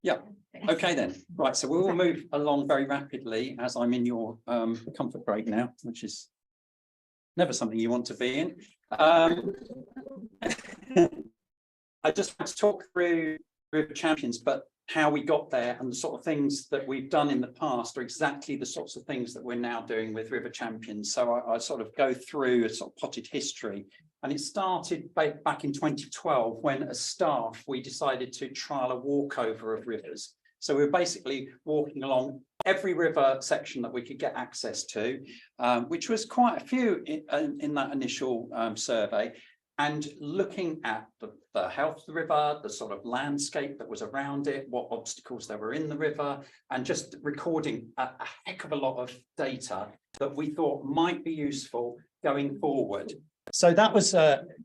Yeah. Okay then. Right. So we will move along very rapidly as I'm in your comfort break now, which is never something you want to be in. I just want to talk through River Champions, but how we got there and the sort of things that we've done in the past are exactly the sorts of things that we're now doing with River Champions. So I sort of go through a sort of potted history, and it started back in 2012 when, as staff, we decided to trial a walkover of rivers. So we were basically walking along every river section that we could get access to, which was quite a few in that initial survey, and looking at the health of the river, the sort of landscape that was around it, what obstacles there were in the river, and just recording a heck of a lot of data that we thought might be useful going forward. So that was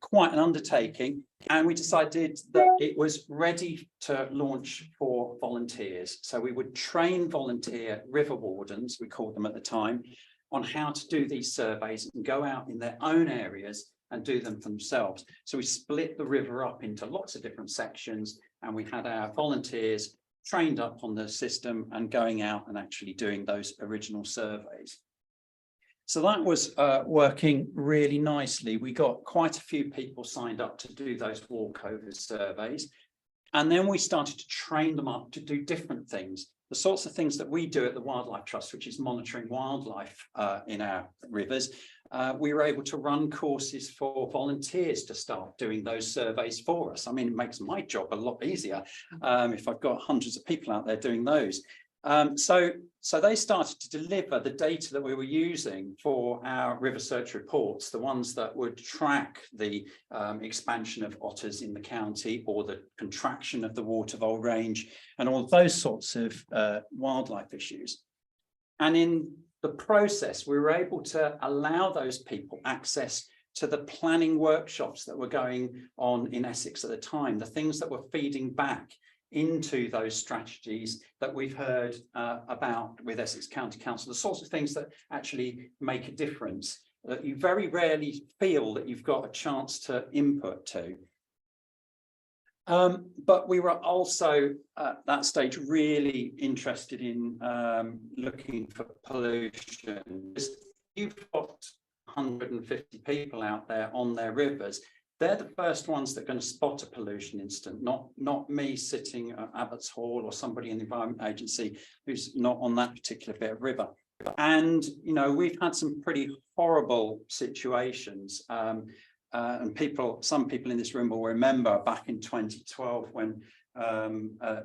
quite an undertaking, and we decided that it was ready to launch for volunteers. So we would train volunteer river wardens, we called them at the time, on how to do these surveys and go out in their own areas and do them for themselves. So we split the river up into lots of different sections, and we had our volunteers trained up on the system and going out and actually doing those original surveys. So that was working really nicely. We got quite a few people signed up to do those walkover surveys. And then we started to train them up to do different things. The sorts of things that we do at the Wildlife Trust, which is monitoring wildlife in our rivers. We were able to run courses for volunteers to start doing those surveys for us. I mean, it makes my job a lot easier if I've got hundreds of people out there doing those. So they started to deliver the data that we were using for our river search reports, the ones that would track the expansion of otters in the county or the contraction of the watervole range and all those sorts of wildlife issues. And in the process, we were able to allow those people access to the planning workshops that were going on in Essex at the time, the things that were feeding back into those strategies that we've heard about with Essex County Council, the sorts of things that actually make a difference, that you very rarely feel that you've got a chance to input to. But we were also at that stage really interested in looking for pollution. You've got 150 people out there on their rivers. They're the first ones that are going to spot a pollution incident, not me sitting at Abbots Hall or somebody in the Environment Agency who's not on that particular bit of river. And, you know, we've had some pretty horrible situations. And some people in this room will remember back in 2012 when a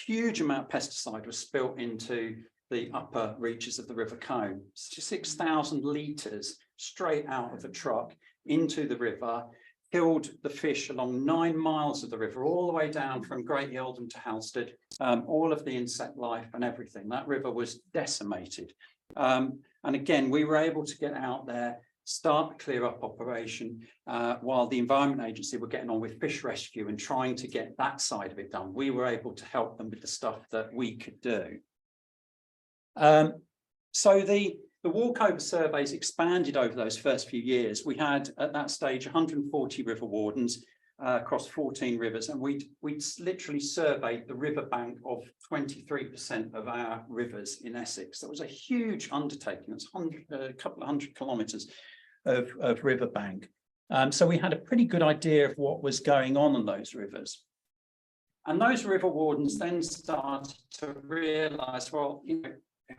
huge amount of pesticide was spilt into the upper reaches of the River Combe. 6,000 litres straight out of a truck into the river, killed the fish along 9 miles of the river, all the way down from Great Yeldham to Halstead, all of the insect life and everything. That river was decimated. And again, we were able to get out there, start the clear up operation, while the Environment Agency were getting on with fish rescue and trying to get that side of it done. We were able to help them with the stuff that we could do. So the walkover surveys expanded over those first few years. We had at that stage 140 river wardens across 14 rivers, and we'd literally surveyed the riverbank of 23% of our rivers in Essex. That was a huge undertaking. It's a couple of hundred kilometres of riverbank. So we had a pretty good idea of what was going on those rivers. And those river wardens then started to realise, well, you know,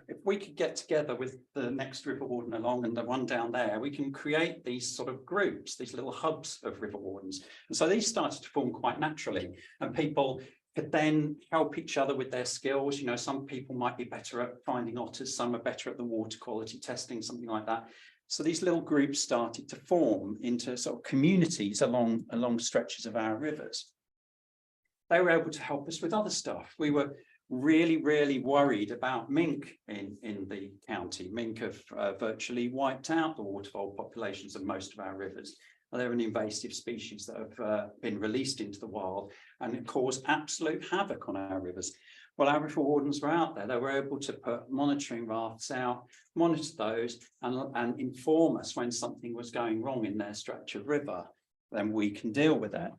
if we could get together with the next river warden along and the one down there, we can create these sort of groups, these little hubs of river wardens. And so these started to form quite naturally, and people could then help each other with their skills. You know, some people might be better at finding otters, some are better at the water quality testing, something like that. So these little groups started to form into sort of communities along stretches of our rivers. They were able to help us with other stuff. We were really worried about mink in the county. Mink have virtually wiped out the watervole populations of most of our rivers. They're an invasive species that have been released into the wild and it caused absolute havoc on our rivers. Well, our river wardens were out there. They were able to put monitoring rafts out, monitor those and inform us when something was going wrong in their stretch of river. Then we can deal with that.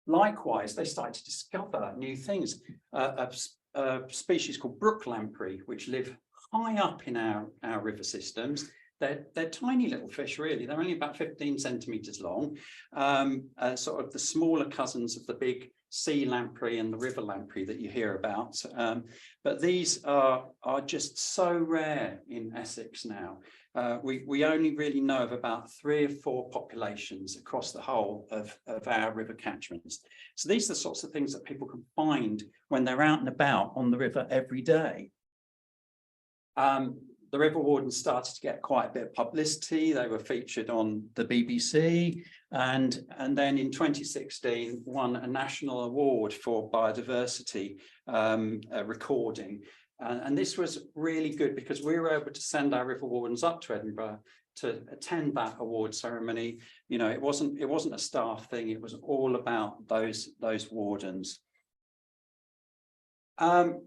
Likewise, they started to discover new things. A species called brook lamprey, which live high up in our river systems. They're tiny little fish, really. They're only about 15 centimeters long, sort of the smaller cousins of the big sea lamprey and the river lamprey that you hear about. But these are just so rare in Essex now. We only really know of about 3 or 4 populations across the whole of our river catchments. So these are the sorts of things that people can find when they're out and about on the river every day. The river wardens started to get quite a bit of publicity. They were featured on the BBC, and then in 2016 won a national award for biodiversity recording. And this was really good because we were able to send our river wardens up to Edinburgh to attend that award ceremony. You know, it wasn't a staff thing. It was all about those wardens.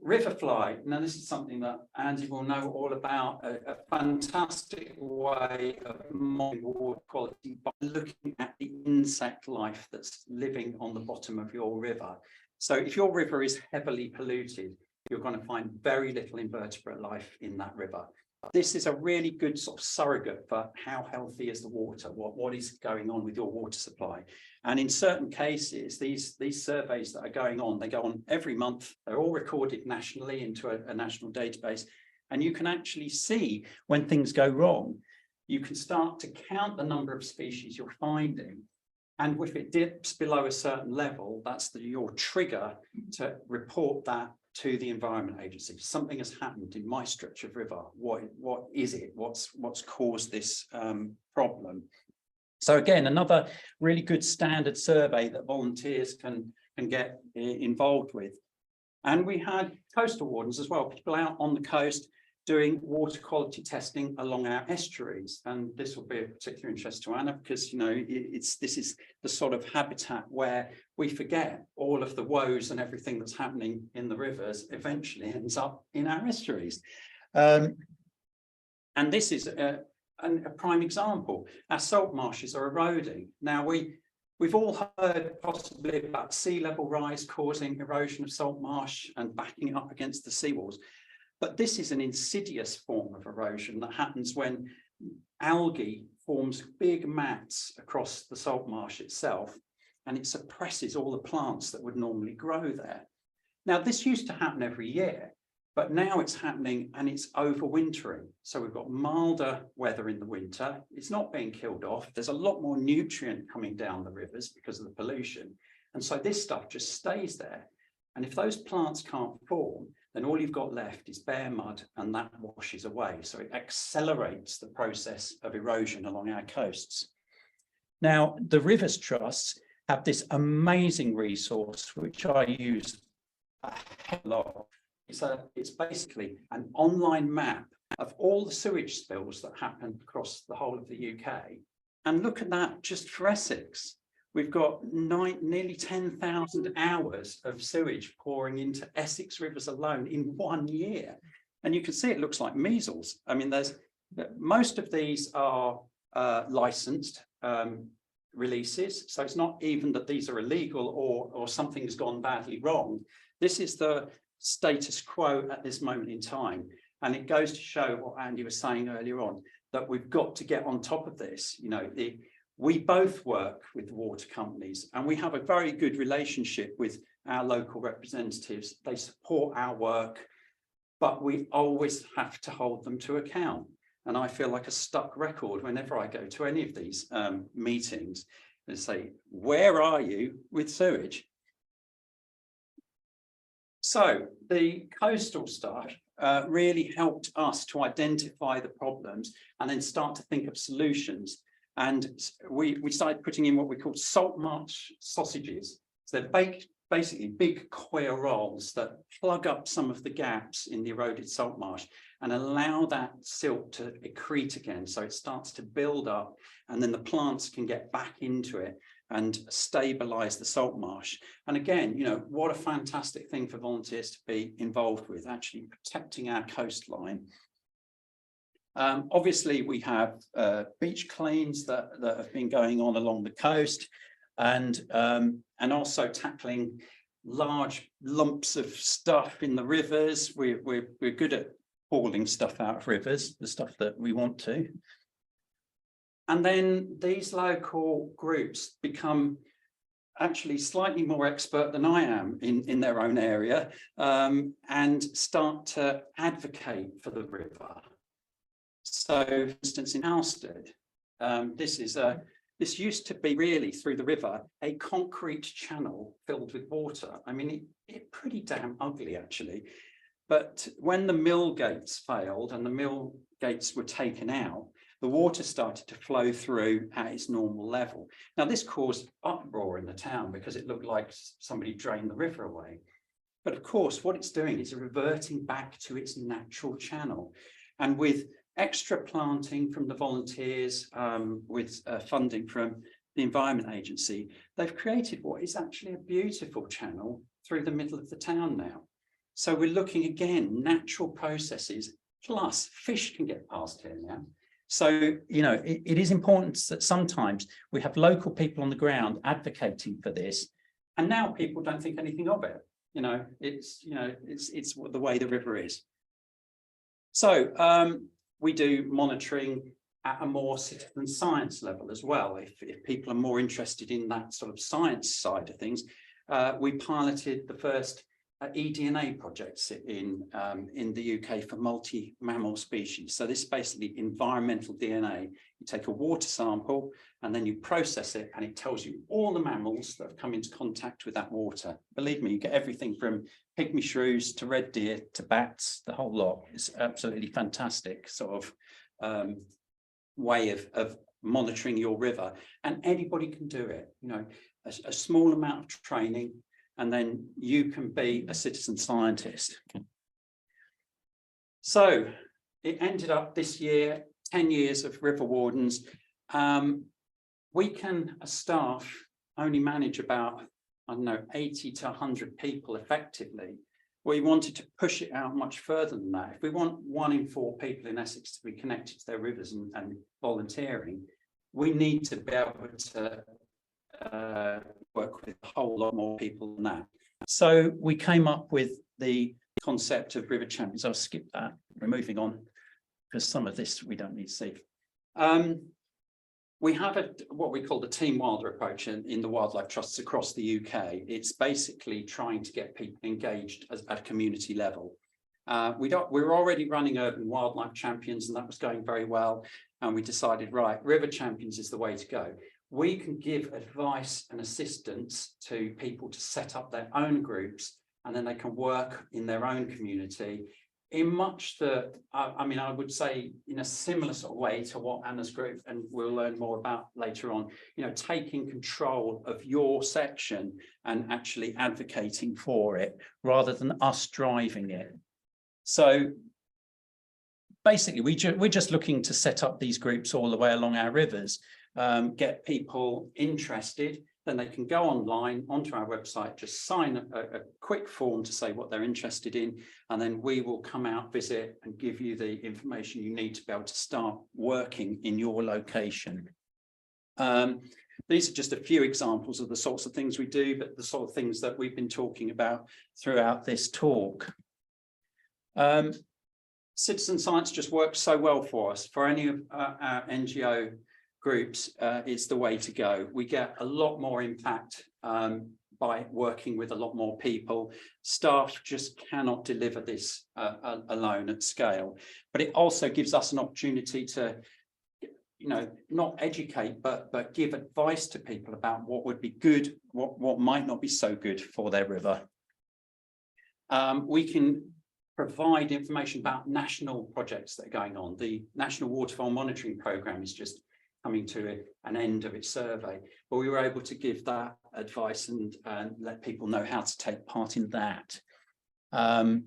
Riverfly. Now, this is something that Andy will know all about, a fantastic way of monitoring water quality by looking at the insect life that's living on the bottom of your river. So if your river is heavily polluted, you're going to find very little invertebrate life in that river. This is a really good sort of surrogate for how healthy is the water, what is going on with your water supply. And in certain cases, these surveys that are going on, they go on every month. They're all recorded nationally into a national database. And you can actually see when things go wrong. You can start to count the number of species you're finding. And if it dips below a certain level, that's your trigger to report that to the Environment Agency. Something has happened in my stretch of river. What is it? What's caused this problem? So again, another really good standard survey that volunteers can get involved with. And we had coastal wardens as well, people out on the coast doing water quality testing along our estuaries. And this will be of particular interest to Anna because, you know, this is the sort of habitat where we forget all of the woes and everything that's happening in the rivers eventually ends up in our estuaries. And this is a prime example. Our salt marshes are eroding. Now, we've all heard possibly about sea level rise causing erosion of salt marsh and backing it up against the seawalls. But this is an insidious form of erosion that happens when algae forms big mats across the salt marsh itself, and it suppresses all the plants that would normally grow there. Now, this used to happen every year, but now it's happening and it's overwintering. So we've got milder weather in the winter. It's not being killed off. There's a lot more nutrient coming down the rivers because of the pollution. And so this stuff just stays there. And if those plants can't form, then all you've got left is bare mud and that washes away. So it accelerates the process of erosion along our coasts. Now, the Rivers Trusts have this amazing resource, which I use a hell of a lot. It's basically an online map of all the sewage spills that happen across the whole of the UK. And look at that just for Essex. We've got nearly 10,000 hours of sewage pouring into Essex rivers alone in 1 year. And you can see it looks like measles. I mean, most of these are licensed releases. So it's not even that these are illegal or something's gone badly wrong. This is the status quo at this moment in time. And it goes to show what Andy was saying earlier on, that we've got to get on top of this. You know, we both work with the water companies and we have a very good relationship with our local representatives. They support our work, but we always have to hold them to account. And I feel like a stuck record whenever I go to any of these meetings and say, where are you with sewage? So the coastal staff really helped us to identify the problems and then start to think of solutions. And we started putting in what we call salt marsh sausages. So they're basically big coir rolls that plug up some of the gaps in the eroded salt marsh and allow that silt to accrete again. So it starts to build up and then the plants can get back into it and stabilize the salt marsh. And again, you know, what a fantastic thing for volunteers to be involved with, actually protecting our coastline. Obviously, we have beach cleans that have been going on along the coast. and also tackling large lumps of stuff in the rivers. We're good at hauling stuff out of rivers, the stuff that we want to. And then these local groups become actually slightly more expert than I am in their own area, and start to advocate for the river. So, for instance, in Alsted, this used to be really through the river a concrete channel filled with water. I mean, it pretty damn ugly actually. But when the mill gates failed and the mill gates were taken out, the water started to flow through at its normal level. Now, this caused uproar in the town because it looked like somebody drained the river away. But of course, what it's doing is reverting back to its natural channel. And with extra planting from the volunteers, with funding from the Environment Agency, they've created what is actually a beautiful channel through the middle of the town now. So we're looking again, natural processes, plus fish can get past here now. So, you know, it is important that sometimes we have local people on the ground advocating for this, and now people don't think anything of it. It's the way the river is. So we do monitoring at a more citizen science level as well. If people are more interested in that sort of science side of things, we piloted the first eDNA projects in the UK for multi-mammal species. So this is basically environmental DNA. You take a water sample and then you process it, and it tells you all the mammals that have come into contact with that water. Believe me, you get everything from pygmy shrews to red deer to bats, the whole lot. It's absolutely fantastic sort of way of monitoring your river, and anybody can do it. A small amount of training, and then you can be a citizen scientist. So it ended up this year, 10 years of river wardens. We can, as staff, only manage about, 80 to 100 people effectively. We wanted to push it out much further than that. If we want 1 in 4 people in Essex to be connected to their rivers and volunteering, we need to be able to work with a whole lot more people than that. So we came up with the concept of river champions. I'll skip that. We're moving on because some of this we don't need to see. We have what we call the Team Wilder approach in the wildlife trusts across the UK. It's basically trying to get people engaged at a community level. We were already running urban wildlife champions, and that was going very well. And we decided, right, river champions is the way to go. We can give advice and assistance to people to set up their own groups, and then they can work in their own community in much the, I would say in a similar sort of way to what Anna's group, and we'll learn more about later on, taking control of your section and actually advocating for it rather than us driving it. So basically, we're just looking to set up these groups all the way along our rivers. Get people interested, then they can go online onto our website, just sign a quick form to say what they're interested in, and then we will come out, visit, and give you the information you need to be able to start working in your location. These are just a few examples of the sorts of things we do, but the sort of things that we've been talking about throughout this talk. Citizen science just works so well for us. For any of our NGO groups, it's the way to go. We get a lot more impact by working with a lot more people. Staff just cannot deliver this alone at scale, but it also gives us an opportunity to, not educate, but give advice to people about what would be good, what might not be so good for their river. We can provide information about national projects that are going on. The National Waterfowl Monitoring Programme is just coming to an end of its survey, but we were able to give that advice and let people know how to take part in that. And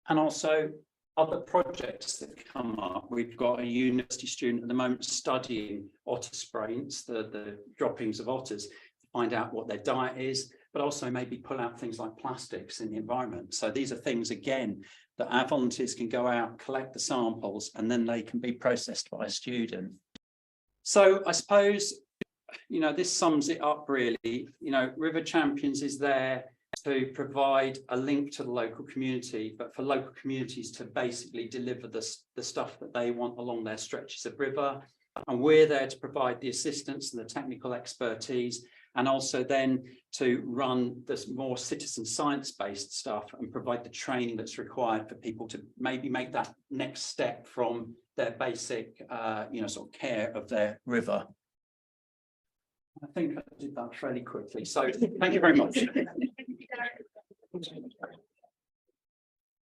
also other projects that come up. We've got a university student at the moment studying otter sprains, the droppings of otters, to find out what their diet is, but also maybe pull out things like plastics in the environment. So these are things, again, that our volunteers can go out, collect the samples, and then they can be processed by a student. So I suppose you know, this sums it up really. You know, River Champions is there to provide a link to the local community, but for local communities to basically deliver the stuff that they want along their stretches of river. And we're there to provide the assistance and the technical expertise, and also then to run this more citizen science-based stuff and provide the training that's required for people to maybe make that next step from their basic, you know, sort of care of their river. I think I did that fairly quickly. So thank you very much.